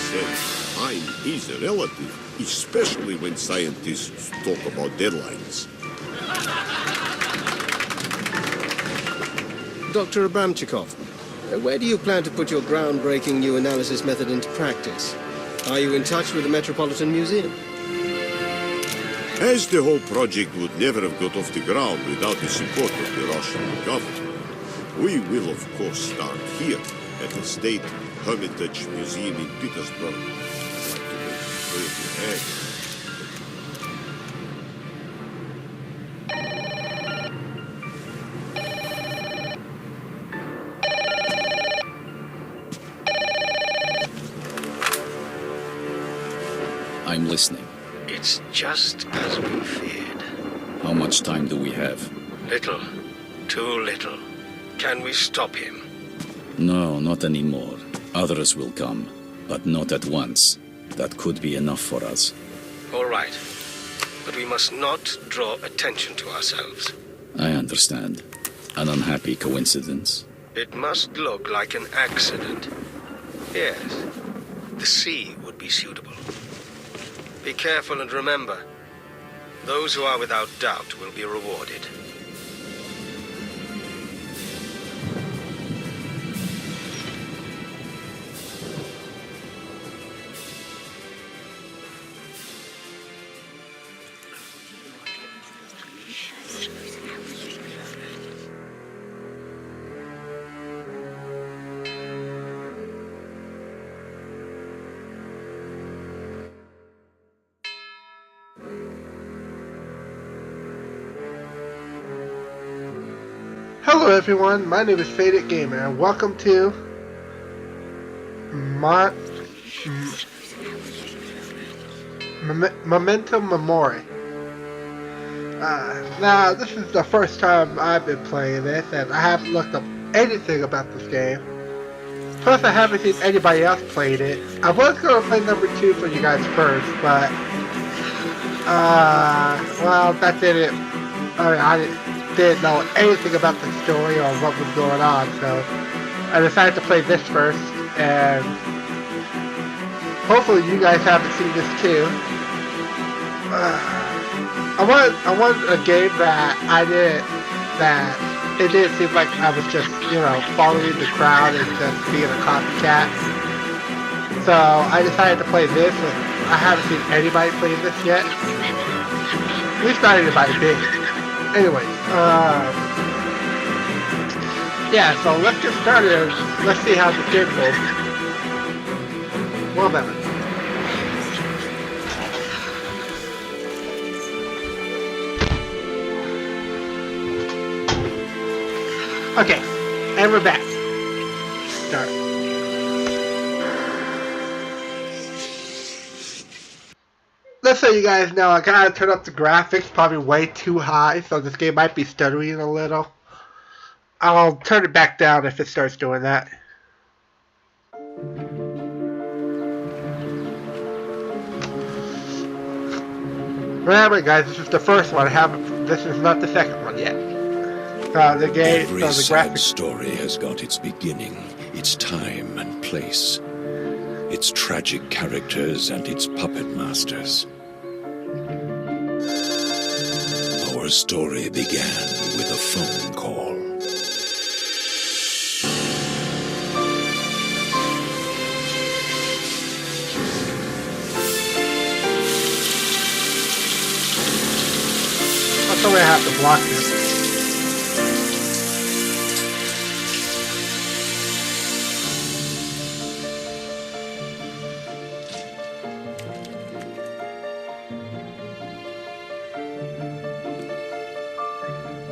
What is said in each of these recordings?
said, time is relative, especially when scientists talk about deadlines. Dr. Abramchikov, where do you plan to put your groundbreaking new analysis method into practice? Are you in touch with the Metropolitan Museum? As the whole project would never have got off the ground without the support of the Russian government, we will of course start here at the State Hermitage Museum in Petersburg. I'd like to make it clear ahead. I'm listening. It's just as we feared. How much time do we have? Little. Too little. Can we stop him? No, not anymore. Others will come, but not at once. That could be enough for us. All right. But we must not draw attention to ourselves. I understand. An unhappy coincidence. It must look like an accident. Yes. The sea would be suitable. Be careful and remember, those who are without doubt will be rewarded. Hello everyone, my name is Faded Gamer and welcome to Memento Mori. Now this is the first time I've been playing this and I haven't looked up anything about this game. Plus I haven't seen anybody else playing it. I was going to play number 2 for you guys first, but well that didn't, I didn't know anything about the story or what was going on, so I decided to play this first, and hopefully you guys haven't seen this too. I want a game that it didn't seem like I was just, following the crowd and just being a copycat. So I decided to play this, and I haven't seen anybody play this yet. At least not anybody big. Anyways, yeah, so let's get started and let's see how the game goes. Well then. Okay, and we're back. Start. Just so you guys know, I gotta turn up the graphics probably way too high, so this game might be stuttering a little. I'll turn it back down if it starts doing that. Remember guys, this is the first one. This is not the second one yet. Every the sad graphics. story has got its beginning, its time and place, its tragic characters and its puppet masters. Our story began with a phone call. That's the way I have to block this.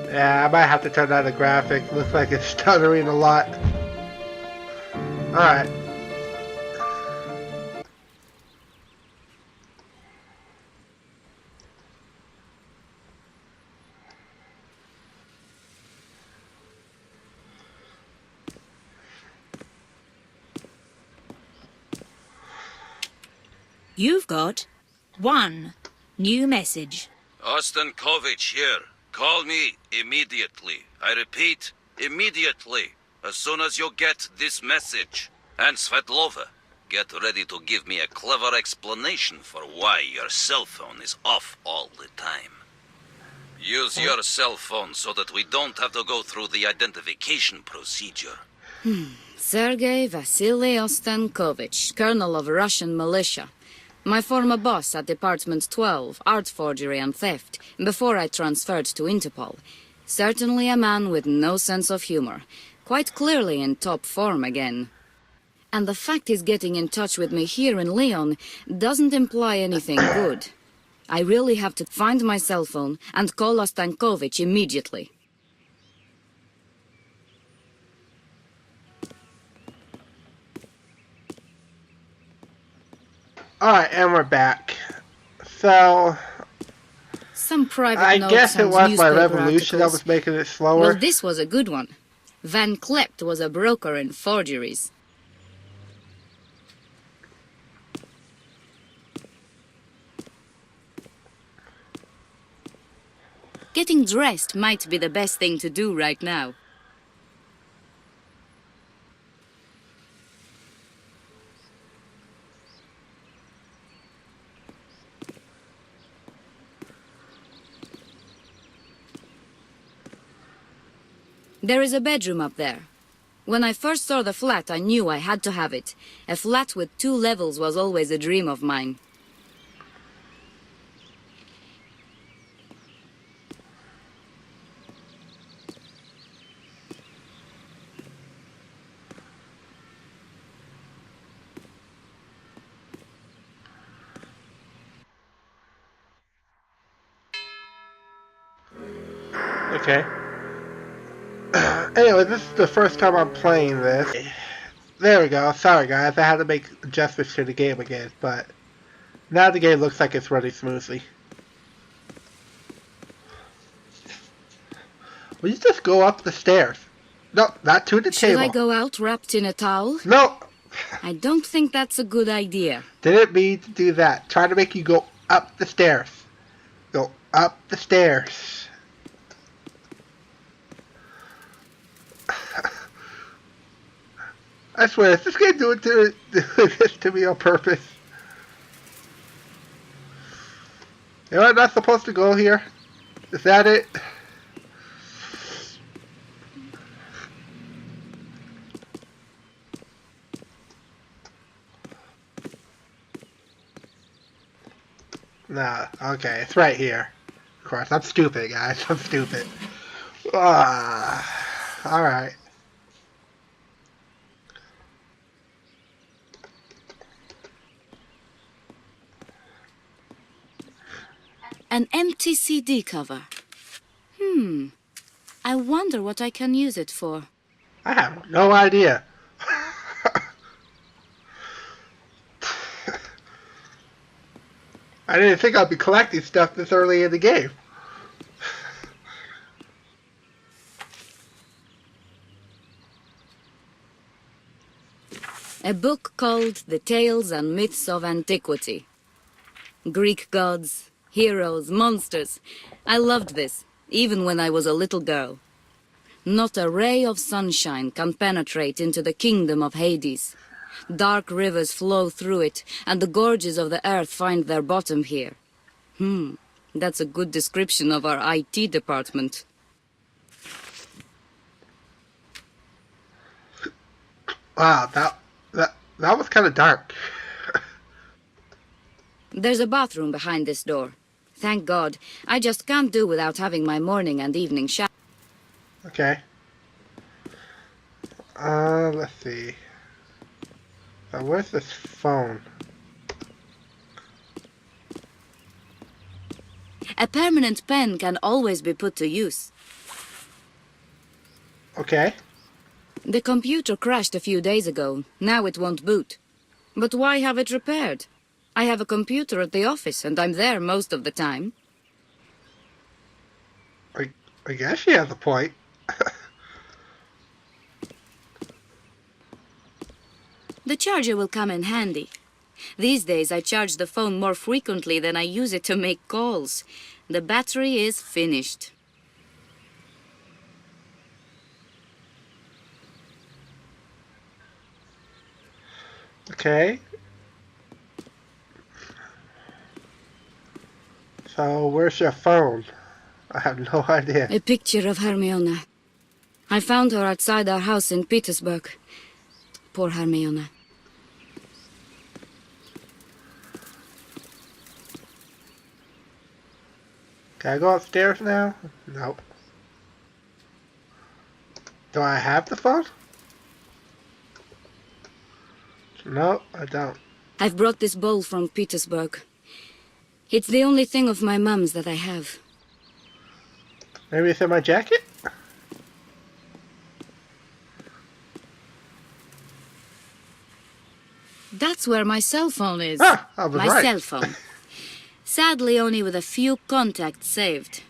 Yeah, I might have to turn down the graphics. Looks like it's stuttering a lot. Alright. You've got one new message. Ostankovich here. Call me immediately. I repeat, immediately. As soon as you get this message. And Svetlova, get ready to give me a clever explanation for why your cell phone is off all the time. Use your cell phone so that we don't have to go through the identification procedure. Sergei Vasily Ostankovich, colonel of Russian militia. My former boss at Department 12, art forgery and theft, before I transferred to Interpol. Certainly a man with no sense of humor. Quite clearly in top form again. And the fact he's getting in touch with me here in Leon doesn't imply anything good. I really have to find my cell phone and call Ostankovich immediately. Alright, and we're back. So, Some private I notes guess it and was my newspaper revolution that articles. was making it slower. Well, this was a good one. Van Klept was a broker in forgeries. Getting dressed might be the best thing to do right now. There is a bedroom up there. When I first saw the flat, I knew I had to have it. A flat with 2 levels was always a dream of mine. Okay. Anyway, this is the first time I'm playing this. There we go. Sorry guys, I had to make adjustments to the game again, but now the game looks like it's running smoothly. Will you just go up the stairs? No, not to the table. Should I go out wrapped in a towel? No! I don't think that's a good idea. Didn't mean to do that. Trying to make you go up the stairs. Go up the stairs. I swear, is this game doing this to me on purpose? Am I not supposed to go here? Is that it? Nah, okay, it's right here. Of course, I'm stupid, guys. I'm stupid. Alright. An empty CD cover. I wonder what I can use it for. I have no idea. I didn't think I'd be collecting stuff this early in the game. A book called The Tales and Myths of Antiquity. Greek gods, heroes, monsters. I loved this, even when I was a little girl. Not a ray of sunshine can penetrate into the kingdom of Hades. Dark rivers flow through it, and the gorges of the earth find their bottom here. That's a good description of our IT department. Wow, that was kind of dark. There's a bathroom behind this door. Thank God. I just can't do without having my morning and evening shower. Okay. Let's see. Where's this phone? A permanent pen can always be put to use. Okay. The computer crashed a few days ago. Now it won't boot. But why have it repaired? I have a computer at the office, and I'm there most of the time. I guess she has a point. The charger will come in handy. These days I charge the phone more frequently than I use it to make calls. The battery is finished. Okay. So, where's your phone? I have no idea. A picture of Hermione. I found her outside our house in Petersburg. Poor Hermione. Can I go upstairs now? Nope. Do I have the phone? No, I don't. I've brought this bowl from Petersburg. It's the only thing of my mum's that I have. Maybe it's in my jacket? That's where my cell phone is. Ah, I was my right. cell phone. Sadly, only with a few contacts saved.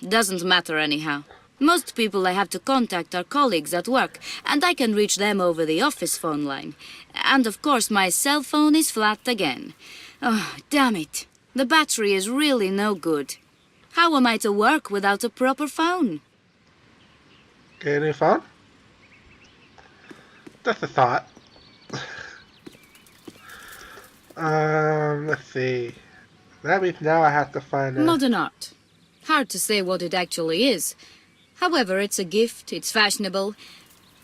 Doesn't matter anyhow. Most people I have to contact are colleagues at work, and I can reach them over the office phone line. And of course, my cell phone is flat again. Oh, damn it. The battery is really no good. How am I to work without a proper phone? Get a new phone? That's a thought. Let's see. That means now I have to find a... Modern art. Hard to say what it actually is. However, it's a gift, it's fashionable,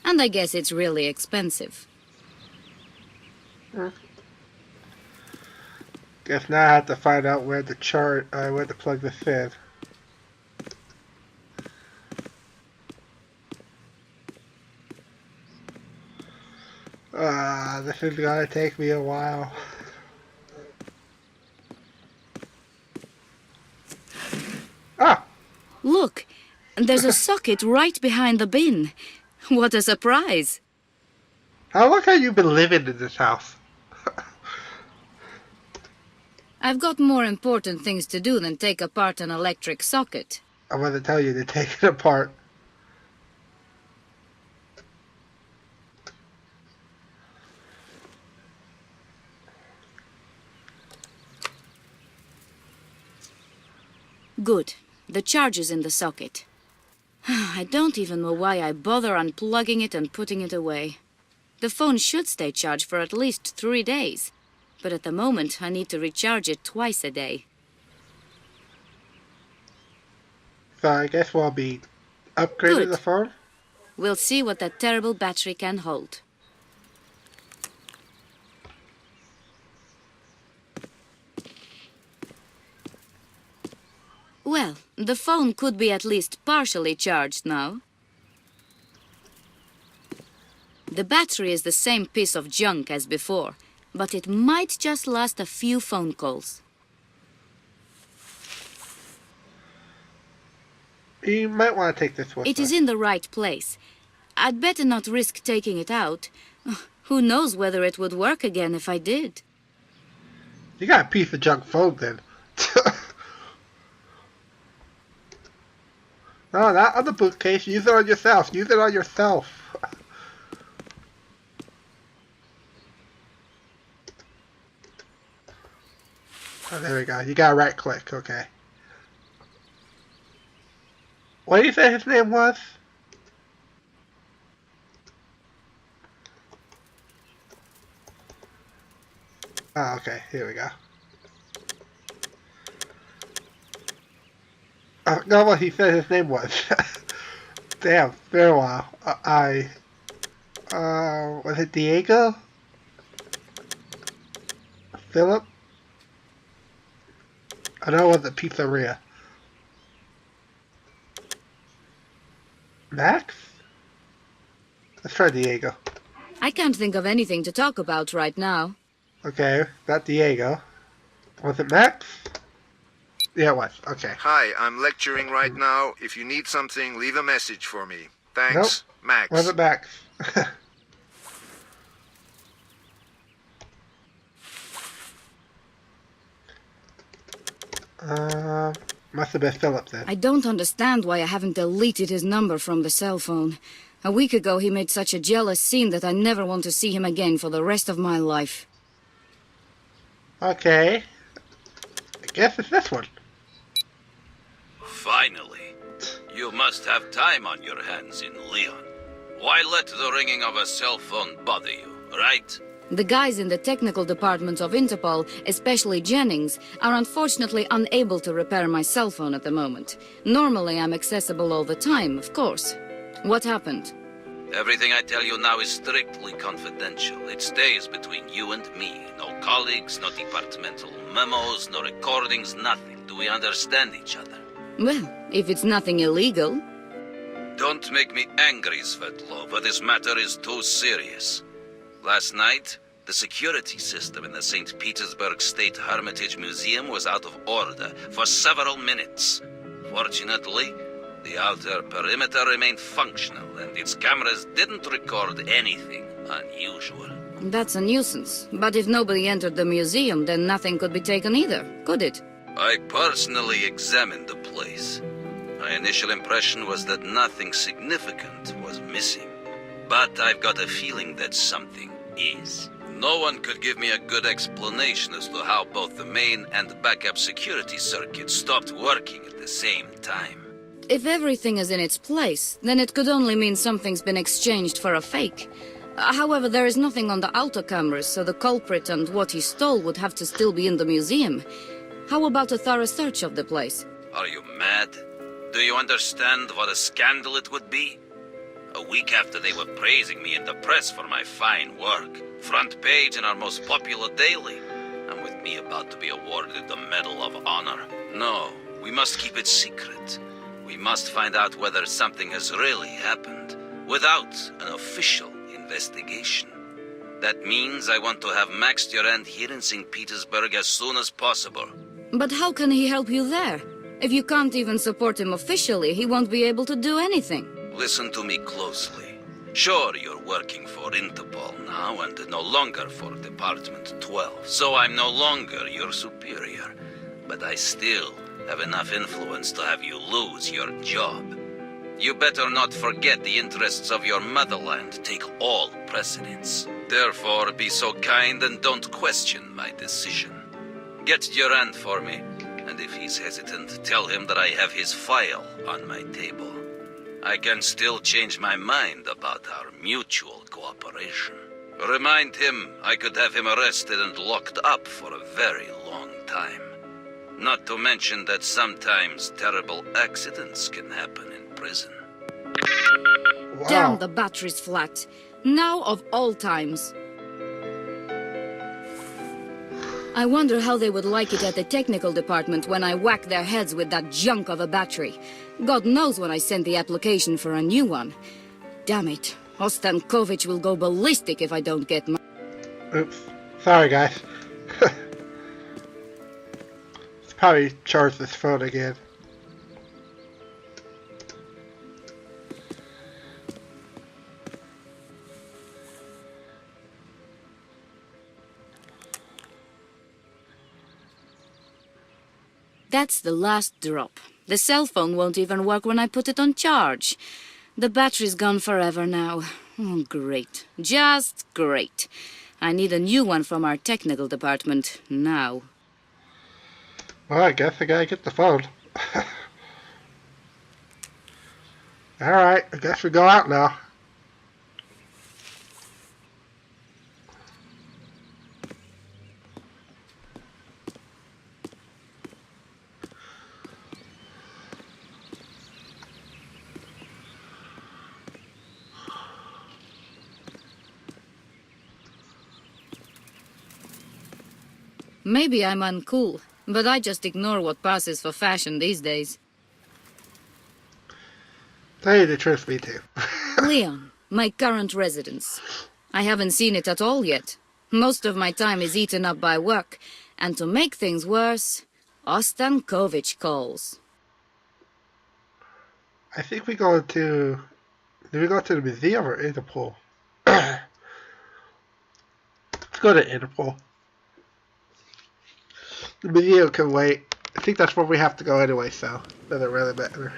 and I guess it's really expensive. Guess now I have to find out where to where to plug this in. This is gonna take me a while. Ah! Look, there's a socket right behind the bin. What a surprise. How long have you been living in this house? I've got more important things to do than take apart an electric socket. I'm gonna tell you to take it apart. Good. The charge is in the socket. I don't even know why I bother unplugging it and putting it away. The phone should stay charged for at least 3 days. But at the moment, I need to recharge it twice a day. So I guess we'll be upgrading Good. the phone. We'll see what that terrible battery can hold. Well, the phone could be at least partially charged now. The battery is the same piece of junk as before, but it might just last a few phone calls. You might want to take this with It us. is in the right place. I'd better not risk taking it out. Who knows whether it would work again if I did. You got a piece of junk phone then. No, not on the bookcase. Use it on yourself. Use it on yourself. Oh, there we go. You got a right click. Okay. What did you say his name was? Oh, okay. Here we go. No, what he said his name was. Damn, been a while. Was it Diego? Philip? I know it wasn't Pizzeria. Max? Let's try Diego. I can't think of anything to talk about right now. Okay, not Diego. Was it Max? Yeah, it was. Okay. Hi, I'm lecturing right now. If you need something, leave a message for me. Thanks, Nope. Max. Was it Max? Must have been Philip then. I don't understand why I haven't deleted his number from the cell phone. A week ago he made such a jealous scene that I never want to see him again for the rest of my life. Okay. I guess it's this one. Finally. You must have time on your hands in Leon. Why let the ringing of a cell phone bother you, right? The guys in the technical department of Interpol, especially Jennings, are unfortunately unable to repair my cell phone at the moment. Normally I'm accessible all the time, of course. What happened? Everything I tell you now is strictly confidential. It stays between you and me. No colleagues, no departmental memos, no recordings, nothing. Do we understand each other? Well, if it's nothing illegal. Don't make me angry, Svetlov, but this matter is too serious. Last night, the security system in the St. Petersburg State Hermitage Museum was out of order for several minutes. Fortunately, the outer perimeter remained functional, and its cameras didn't record anything unusual. That's a nuisance. But if nobody entered the museum, then nothing could be taken either, could it? I personally examined the place. My initial impression was that nothing significant was missing. But I've got a feeling that something is. No one could give me a good explanation as to how both the main and backup security circuits stopped working at the same time. If everything is in its place, then it could only mean something's been exchanged for a fake. However, there is nothing on the auto cameras, so the culprit and what he stole would have to still be in the museum. How about a thorough search of the place? Are you mad? Do you understand what a scandal it would be? A week after they were praising me in the press for my fine work, front page in our most popular daily, and with me about to be awarded the Medal of Honor. No, we must keep it secret. We must find out whether something has really happened, without an official investigation. That means I want to have Max Durand here in St. Petersburg as soon as possible. But how can he help you there? If you can't even support him officially, he won't be able to do anything. Listen to me closely. Sure, you're working for Interpol now and no longer for Department 12, so I'm no longer your superior. But I still have enough influence to have you lose your job. You better not forget the interests of your motherland take all precedence. Therefore, be so kind and don't question my decision. Get Durand for me, and if he's hesitant, tell him that I have his file on my table. I can still change my mind about our mutual cooperation. Remind him I could have him arrested and locked up for a very long time. Not to mention that sometimes terrible accidents can happen in prison. Wow. Damn, the battery's flat. Now of all times. I wonder how they would like it at the technical department when I whack their heads with that junk of a battery. God knows when I send the application for a new one. Damn it. Ostankovich will go ballistic if I don't get my... Oops. Sorry, guys. Let's probably charge this phone again. That's the last drop. The cell phone won't even work when I put it on charge. The battery's gone forever now. Oh, great. Just great. I need a new one from our technical department now. Well, I guess I gotta get the phone. Alright, I guess we go out now. Maybe I'm uncool, but I just ignore what passes for fashion these days. Tell you the truth, me too. Leon, my current residence. I haven't seen it at all yet. Most of my time is eaten up by work, and to make things worse, Ostankovich calls. I think we go to... Do we go to the museum or Interpol? Let's go to Interpol. The museum can wait. I think that's where we have to go anyway, so it doesn't really matter.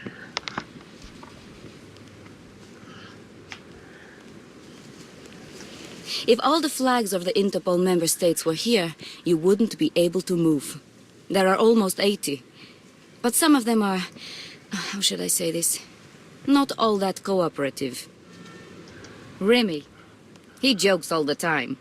If all the flags of the Interpol member states were here, you wouldn't be able to move. There are almost 80. But some of them are... How should I say this? Not all that cooperative. Remy. He jokes all the time.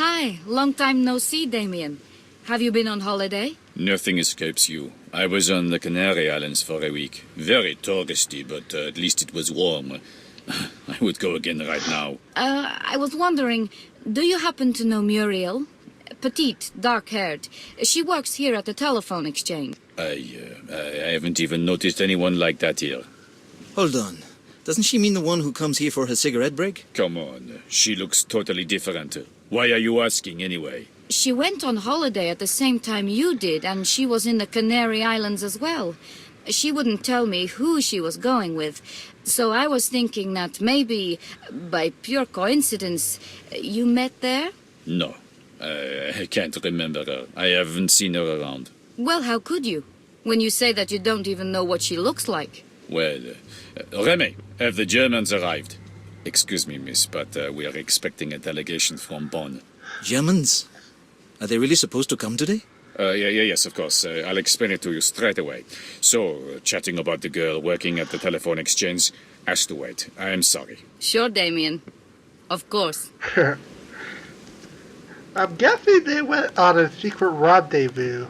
Hi, long time no see, Damien. Have you been on holiday? Nothing escapes you. I was on the Canary Islands for a week. Very touristy, but at least it was warm. I would go again right now. I was wondering, do you happen to know Muriel? Petite, dark-haired. She works here at the telephone exchange. I haven't even noticed anyone like that here. Hold on. Doesn't she mean the one who comes here for her cigarette break? Come on, she looks totally different. Why are you asking anyway? She went on holiday at the same time you did, and she was in the Canary Islands as well. She wouldn't tell me who she was going with, so I was thinking that maybe, by pure coincidence, you met there? No, I can't remember her. I haven't seen her around. Well, how could you, when you say that you don't even know what she looks like? Well, Remy, have the Germans arrived? Excuse me, miss, but we are expecting a delegation from Bonn. Germans? Are they really supposed to come today? Yes, of course. I'll explain it to you straight away. So, chatting about the girl working at the telephone exchange has to wait. I am sorry. Sure, Damien. Of course. I'm guessing they went on a secret rendezvous.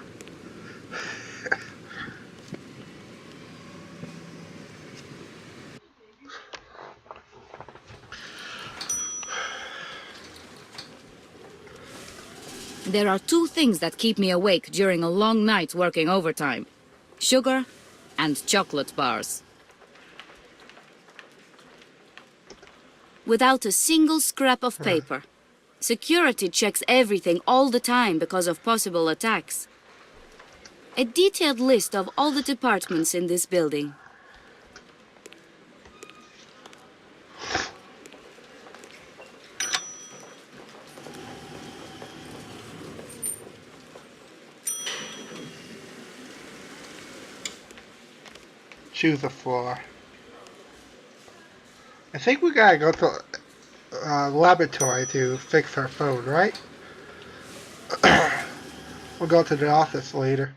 There are two things that keep me awake during a long night working overtime. Sugar and chocolate bars. Without a single scrap of paper. Security checks everything all the time because of possible attacks. A detailed list of all the departments in this building. Choose a floor. I think we gotta go to laboratory to fix our phone, right? We'll go to the office later.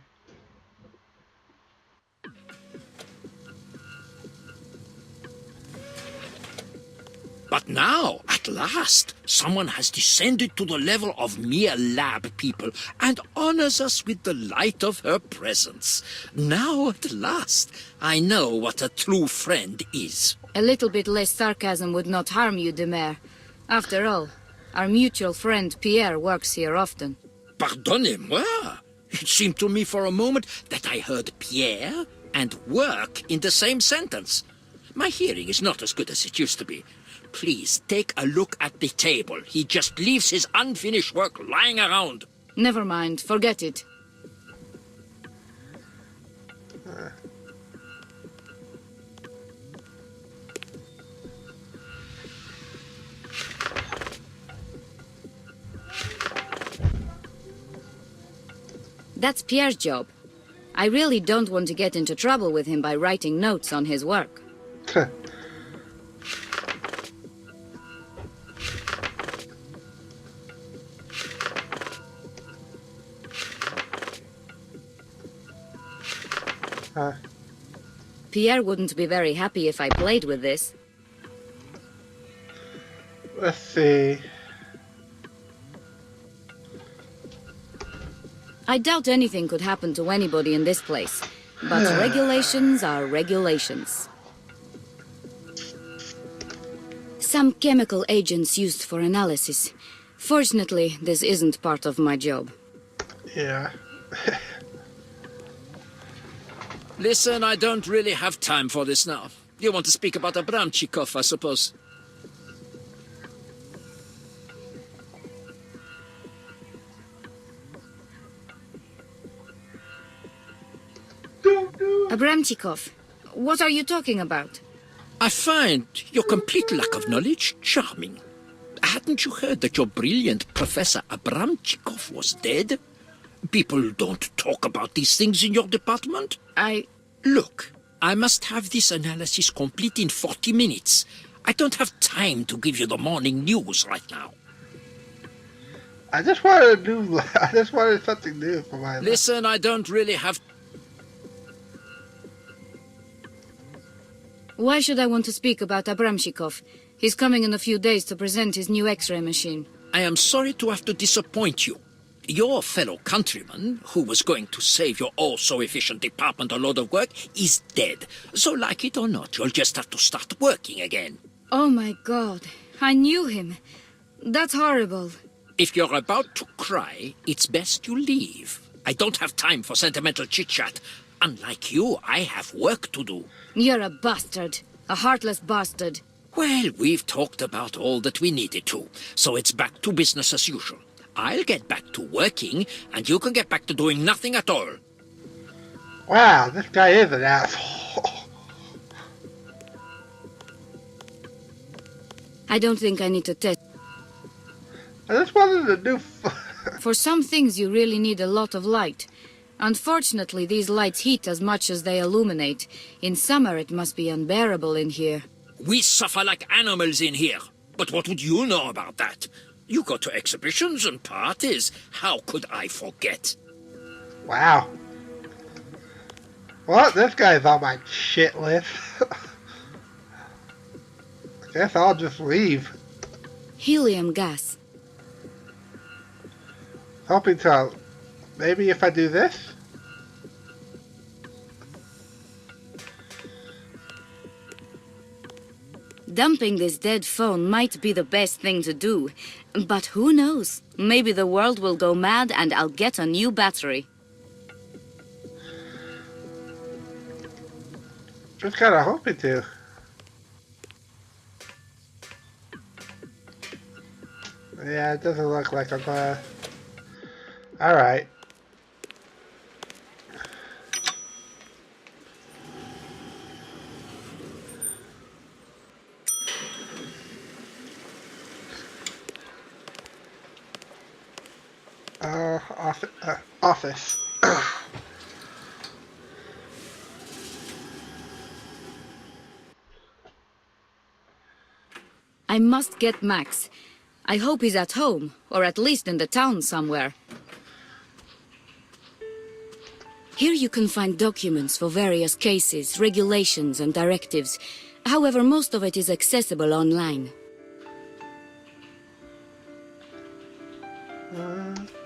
But now, at last, someone has descended to the level of mere lab people and honors us with the light of her presence. Now, at last, I know what a true friend is. A little bit less sarcasm would not harm you, Demer. After all, our mutual friend Pierre works here often. Pardonnez-moi. It seemed to me for a moment that I heard Pierre and work in the same sentence. My hearing is not as good as it used to be. Please take a look at the table. He just leaves his unfinished work lying around. Never mind, forget it. That's Pierre's job. I really don't want to get into trouble with him by writing notes on his work. Pierre wouldn't be very happy if I played with this. Let's see. I doubt anything could happen to anybody in this place, but regulations are regulations. Some chemical agents used for analysis. Fortunately, this isn't part of my job. Yeah. Listen, I don't really have time for this now. You want to speak about Abramchikov, I suppose. Abramchikov, what are you talking about? I find your complete lack of knowledge charming. Hadn't you heard that your brilliant Professor Abramchikov was dead? People don't talk about these things in your department. Look, I must have this analysis complete in 40 minutes. I don't have time to give you the morning news right now. I just wanted something new for my life. Listen, I don't really have... Why should I want to speak about Abramchikov? He's coming in a few days to present his new X-ray machine. I am sorry to have to disappoint you. Your fellow countryman, who was going to save your oh-so-efficient department a load of work, is dead. So like it or not, you'll just have to start working again. Oh my god, I knew him. That's horrible. If you're about to cry, it's best you leave. I don't have time for sentimental chit-chat. Unlike you, I have work to do. You're a bastard. A heartless bastard. Well, we've talked about all that we needed to, so it's back to business as usual. I'll get back to working, and you can get back to doing nothing at all. Wow, this guy is an asshole. I don't think I need to test. I just wanted to do... For some things you really need a lot of light. Unfortunately, these lights heat as much as they illuminate. In summer it must be unbearable in here. We suffer like animals in here. But what would you know about that? You go to exhibitions and parties. How could I forget? Wow. Well, this guy's on my shit list. I guess I'll just leave. Helium gas. Hoping to... Maybe if I do this? Dumping this dead phone might be the best thing to do. But who knows? Maybe the world will go mad and I'll get a new battery. Just kinda hoping to. Yeah, it doesn't look like I'm gonna... Alright. Office. I must get Max. I hope he's at home, or at least in the town somewhere. Here you can find documents for various cases, regulations and directives. However, most of it is accessible online.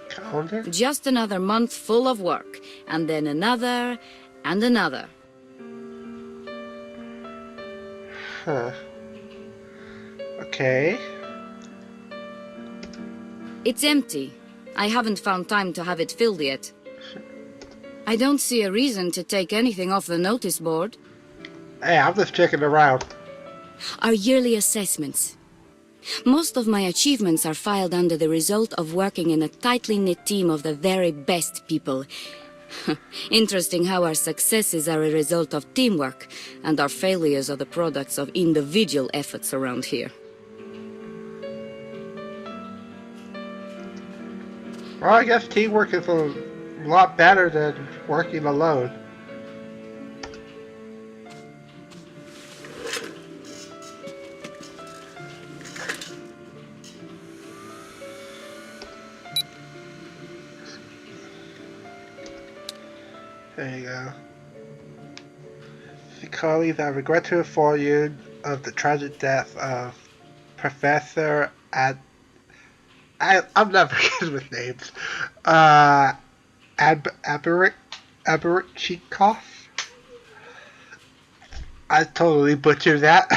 Calendar? Just another month full of work, and then another, and another. Huh. Okay. It's empty. I haven't found time to have it filled yet. I don't see a reason to take anything off the notice board. Hey, I'm just checking around. Our yearly assessments. Most of my achievements are filed under the result of working in a tightly knit team of the very best people. Interesting how our successes are a result of teamwork, and our failures are the products of individual efforts around here. Well, I guess teamwork is a lot better than working alone. There you go. Colleagues, I regret to inform you of the tragic death of Professor I'm never good with names. Aberchikov. I totally butchered that.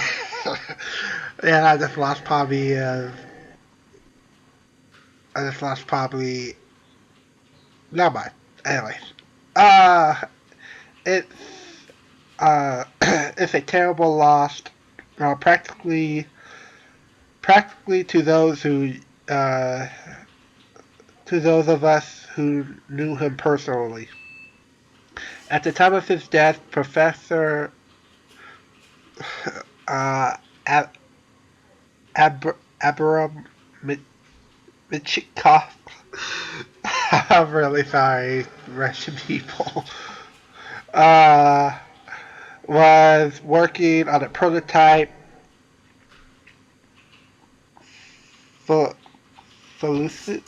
And I just lost probably never mind. Anyways. It's a terrible loss, practically to those who, to those of us who knew him personally. At the time of his death, Professor Abramovich, I'm really sorry, Russian people, was working on a prototype for hallucinant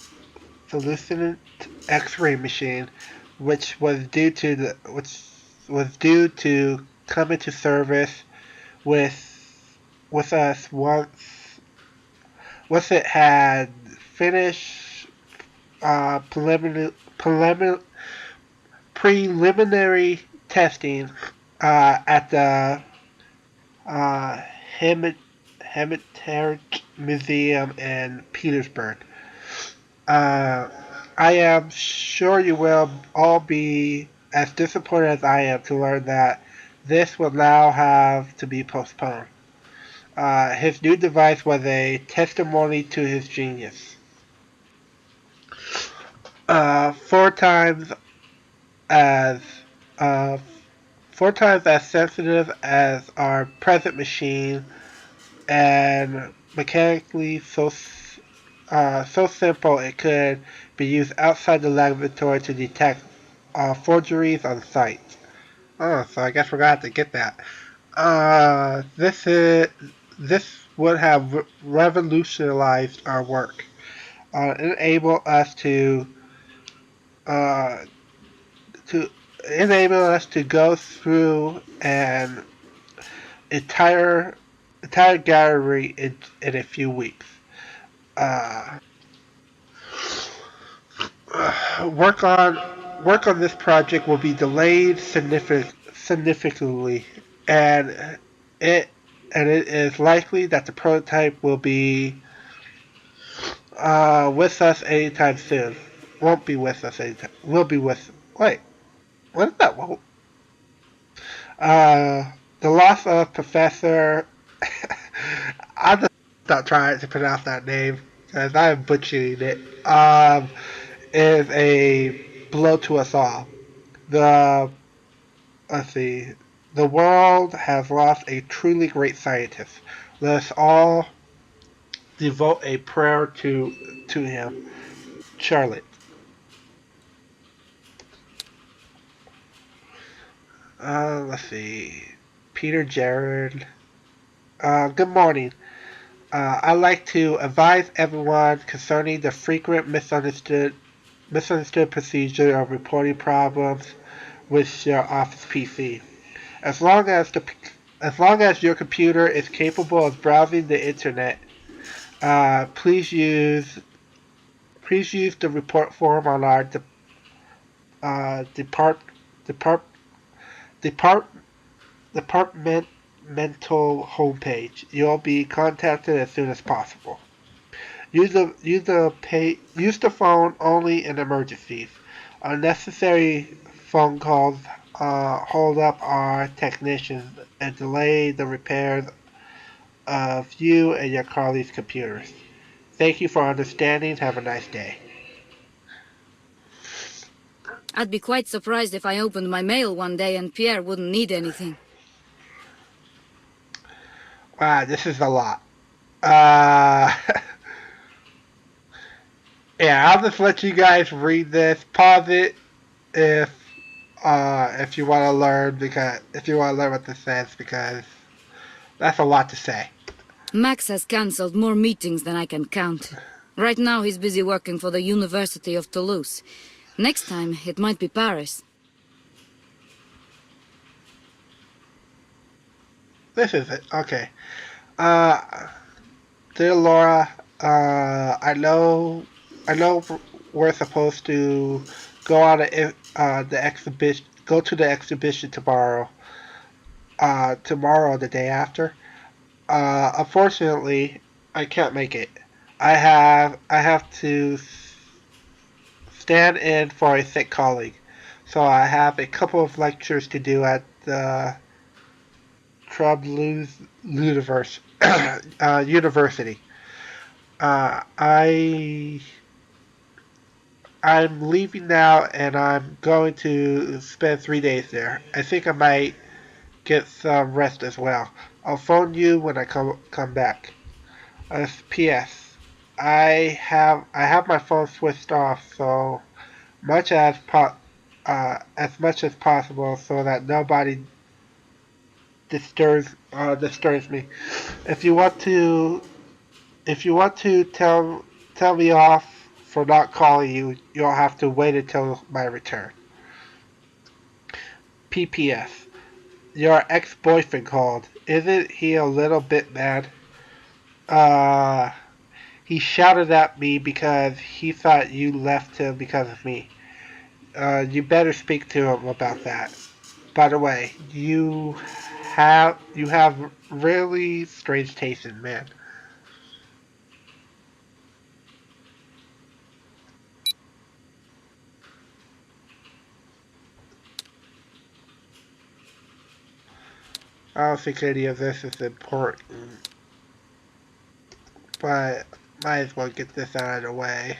X-ray machine, which was due to come into service with us once it had finish preliminary testing at the uh, Hemet- Hermitage Museum in Petersburg. Uh, I am sure you will all be as disappointed as I am to learn that this will now have to be postponed. His new device was a testimony to his genius. Four times as uh, four times as sensitive as our present machine, and mechanically so simple it could be used outside the laboratory to detect forgeries on site. Oh, so I guess we're gonna have to get that. This would have revolutionized our work. Enable us uh, to enable us to go through an entire entire gallery in a few weeks. Uh, work on this project will be delayed significantly, and it it is likely that the prototype will be with us anytime soon. Won't be with us anytime. Will be with. Wait, what is that? Won't. The loss of Professor. I'm just not trying to pronounce that name because I'm butchering it. Is a blow to us all. The let's see. The world has lost a truly great scientist. Let us all devote a prayer to him. Charlotte. Let's see. Peter Jared. Good morning. I'd like to advise everyone concerning the frequent misunderstood procedure of reporting problems with your Office PC. As long as the as long as your computer is capable of browsing the internet, uh, please use please use the report form on our depart depart depart departmental homepage. You'll be contacted as soon as possible. Use the phone only in emergencies. Unnecessary phone calls hold up our technicians and delay the repairs of you and your colleagues' computers. Thank you for understanding. Have a nice day. I'd be quite surprised if I opened my mail one day and Pierre wouldn't need anything. Wow, this is a lot. Uh, yeah, I'll just let you guys read this. Pause it if you want to learn what this says because that's a lot to say. Max has cancelled more meetings than I can count. Right now he's busy working for the University of Toulouse. Next time it might be Paris. This is it. Okay. Uh, Dear Laura, I know we're supposed to go on the exhibition, go to the exhibition tomorrow. Tomorrow or the day after. Unfortunately, I can't make it. I have to stand in for a sick colleague, so I have a couple of lectures to do at the Ludivers University. Uh, I I'm leaving now, and I'm going to spend 3 days there. I think I might get some rest as well. I'll phone you when I come back. P.S. I have my phone switched off so much as much as possible so that nobody disturbs me. If you want to tell me off for not calling you, you'll have to wait until my return. P.P.S. Your ex-boyfriend called. Isn't he a little bit mad? Uh, He shouted at me because he thought you left him because of me. You better speak to him about that. By the way, you have really strange taste in men. I don't think any of this is important, but might as well get this out of the way.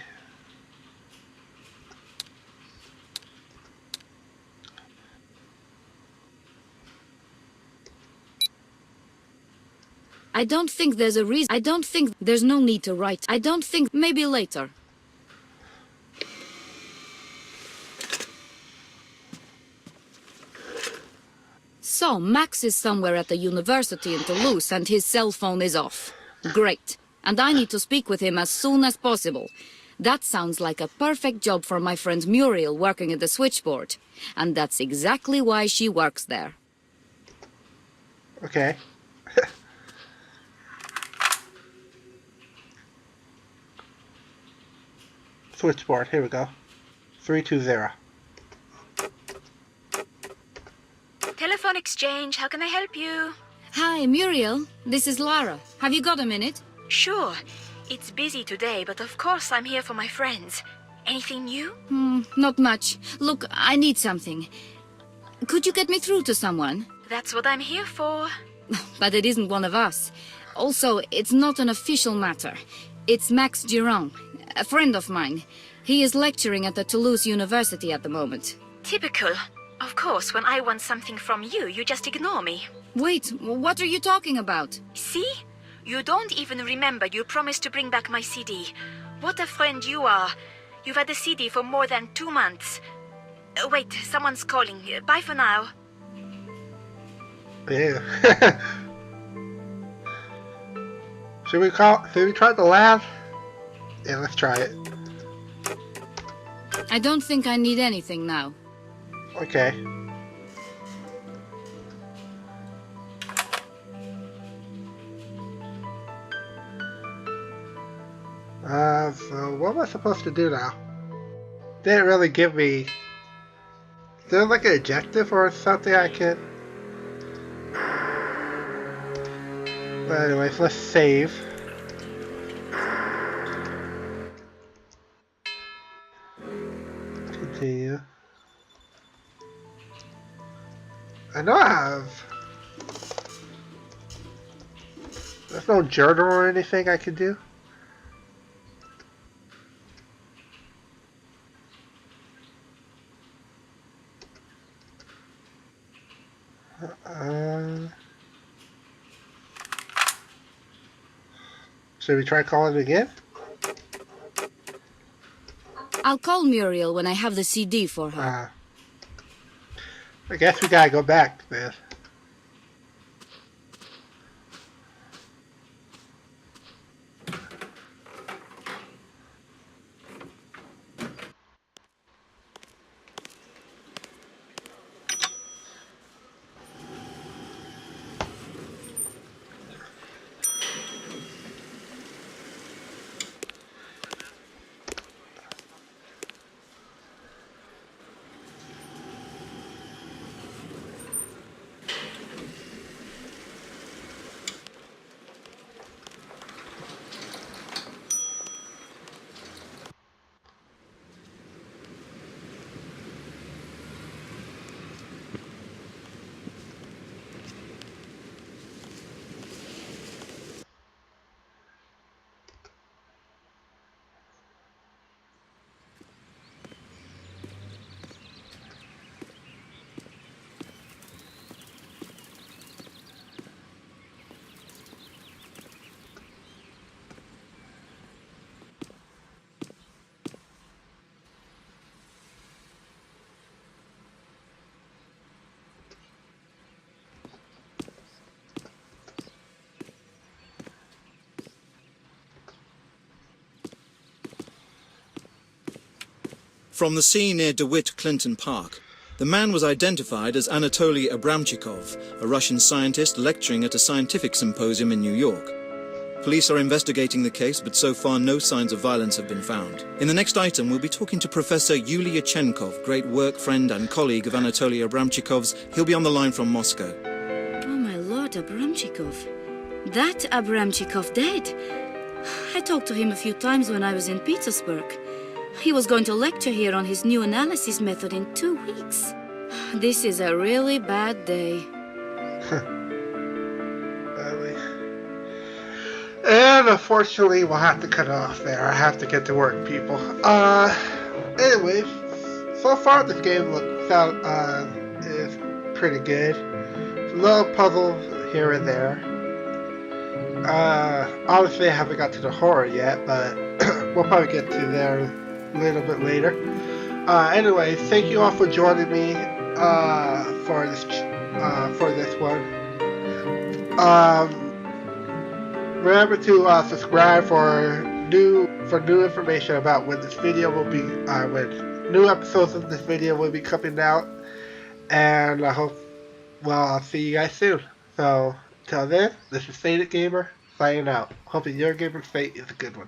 I don't think there's a reason. I don't think there's no need to write. I don't think maybe later. So, Max is somewhere at the university in Toulouse and his cell phone is off. Great. And I need to speak with him as soon as possible. That sounds like a perfect job for my friend Muriel working at the switchboard. And that's exactly why she works there. Okay. Switchboard, here we go. 320. Telephone exchange, how can I help you? Hi, Muriel. This is Lara. Have you got a minute? Sure. It's busy today, but of course I'm here for my friends. Anything new? Not much. Look, I need something. Could you get me through to someone? That's what I'm here for. But it isn't one of us. Also, it's not an official matter. It's Max Giron, a friend of mine. He is lecturing at the Toulouse University at the moment. Typical. Of course, when I want something from you, you just ignore me. Wait, what are you talking about? See? You don't even remember you promised to bring back my CD. What a friend you are. You've had the CD for more than 2 months. Wait, someone's calling. Bye for now. Yeah. Should we try the lab? Yeah, let's try it. I don't think I need anything now. Okay. So what am I supposed to do now? Didn't really give me... Is there like an objective or something I can... But anyways, let's save. Continue. I know I have... There's no journal or anything I can do. Should we try calling it again? I'll call Muriel when I have the CD for her. I guess we gotta go back then. From the scene near DeWitt Clinton Park, the man was identified as Anatoly Abramchikov, a Russian scientist lecturing at a scientific symposium in New York. Police are investigating the case, but so far no signs of violence have been found. In the next item, we'll be talking to Professor Yulia Chenkov, great work friend and colleague of Anatoly Abramchikov's. He'll be on the line from Moscow. Oh, my lord, Abramchikov. That Abramchikov dead? I talked to him a few times when I was in Petersburg. He was going to lecture here on his new analysis method in 2 weeks. This is a really bad day. And unfortunately, we'll have to cut it off there. I have to get to work, people. Anyways, so far this game is pretty good. A little puzzles here and there. Obviously, I haven't got to the horror yet, but we'll probably get to there a little bit later. Anyways, thank you all for joining me for this one. Remember to subscribe for new information about when this video will be when new episodes of this video will be coming out. And I hope, well, I'll see you guys soon. So, till then, this is Sated Gamer signing out. Hoping your gamer fate is a good one.